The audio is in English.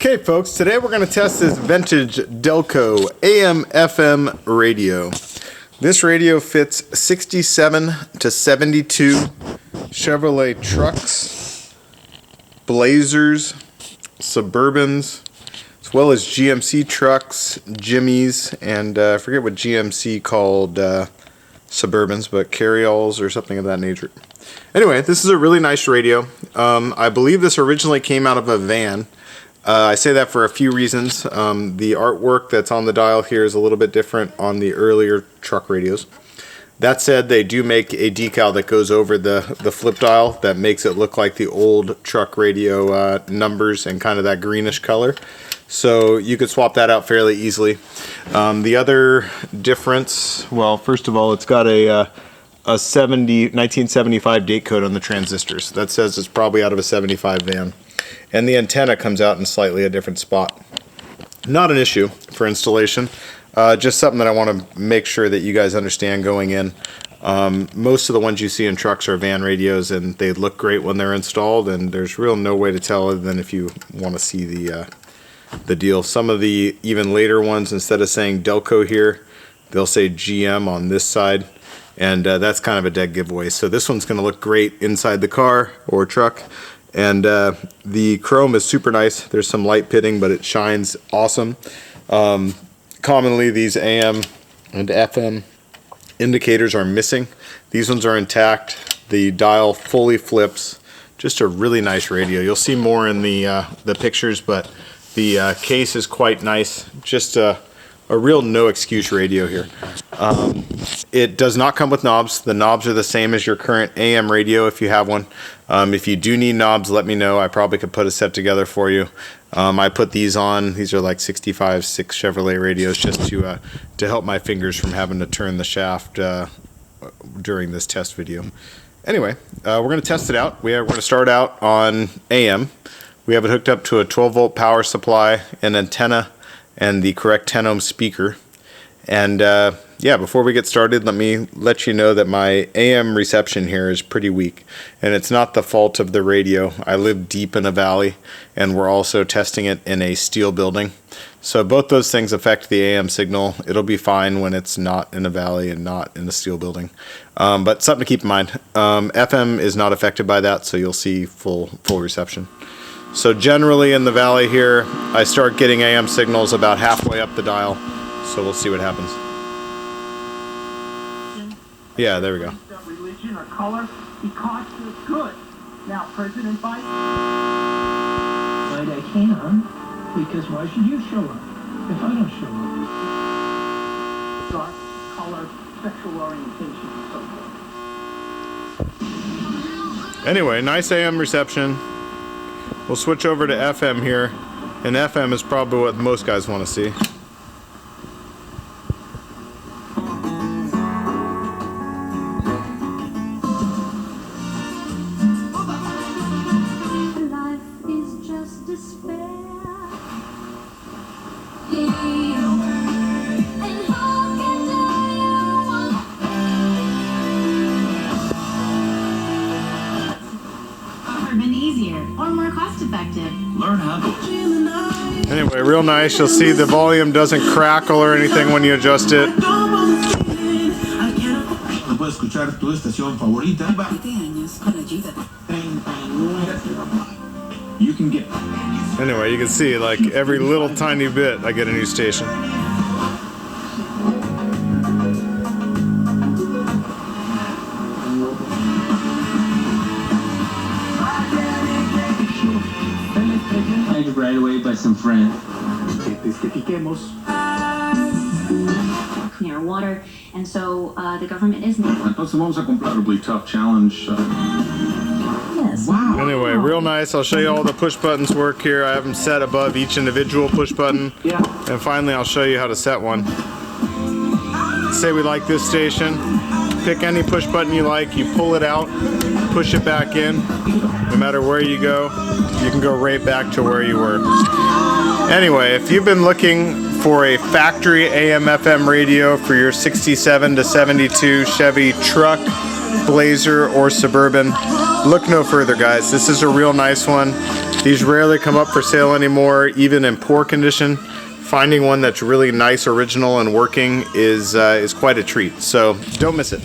Okay, folks, today we're going to test this vintage Delco AM/FM radio. This radio fits 67 to 72 Chevrolet trucks, Blazers, Suburbans, as well as GMC trucks, Jimmys, and I forget what GMC called Suburbans, but carryalls or something of that nature. Anyway, this is a really nice radio. I believe this originally came out of a van. I say that for a few reasons. The artwork that's on the dial here is a little bit different on the earlier truck radios. That said, they do make a decal that goes over the flip dial that makes it look like the old truck radio numbers and kind of that greenish color. So you could swap that out fairly easily. The other difference, well, first of all, it's got a 1975 date code on the transistors. That says it's probably out of a 75 van. And the antenna comes out in slightly a different spot. Not an issue for installation, just something that I want to make sure that you guys understand going in. Most of the ones you see in trucks are van radios, and they look great when they're installed, and there's real no way to tell other than if you want to see the deal. Some of the even later ones, instead of saying Delco here, they'll say GM on this side, and that's kind of a dead giveaway. So this one's going to look great inside the car or truck. And the chrome is super nice. There's some light pitting, but it shines awesome. Commonly, these AM and FM indicators are missing. These ones are intact. The dial fully flips. Just a really nice radio. You'll see more in the pictures, but the case is quite nice. Just a real no-excuse radio here. It does not come with knobs. The knobs are the same as your current AM radio if you have one. If you do need knobs, let me know. I probably could put a set together for you. I put these on. These are like 65 6 Chevrolet radios just to help my fingers from having to turn the shaft during this test video. Anyway, we're going to test it out. We're going to start out on AM. We have it hooked up to a 12-volt power supply, an antenna, and the correct 10 ohm speaker. And yeah, before we get started, let me let you know that my AM reception here is pretty weak, and it's not the fault of the radio. I live deep in a valley, and we're also testing it in a steel building. So both those things affect the AM signal. It'll be fine when it's not in a valley and not in a steel building. But something to keep in mind. FM is not affected by that, so you'll see full reception. So generally in the valley here, I start getting AM signals about halfway up the dial. So we'll see what happens. Yeah, there we go. Religion or color, because you're good. Now, President Biden. Right, I can, because why should you show up if I don't show up? Dark, color, sexual orientation, and so forth. Anyway, nice AM reception. We'll switch over to FM here, and FM is probably what most guys want to see. Anyway, real nice. You'll see the volume doesn't crackle or anything when you adjust it. Anyway, you can see like every little tiny bit I get a new station. Right away by some friends. Cleaner water, and so the government is making. Entonces vamos a comprar a really tough challenge. Yes. Wow. Anyway, real nice. I'll show you all the push buttons work here. I have them set above each individual push button. Yeah. And finally, I'll show you how to set one. Say we like this station. Pick any push button you like. You pull it out, push it back in. No matter where you go, you can go right back to where you were. Anyway, if you've been looking for a factory AM/FM radio for your 67 to 72 Chevy truck, Blazer or Suburban, look no further, guys. This is a real nice one. These rarely come up for sale anymore, even in poor condition. Finding one that's really nice, original, and working is quite a treat. So don't miss it.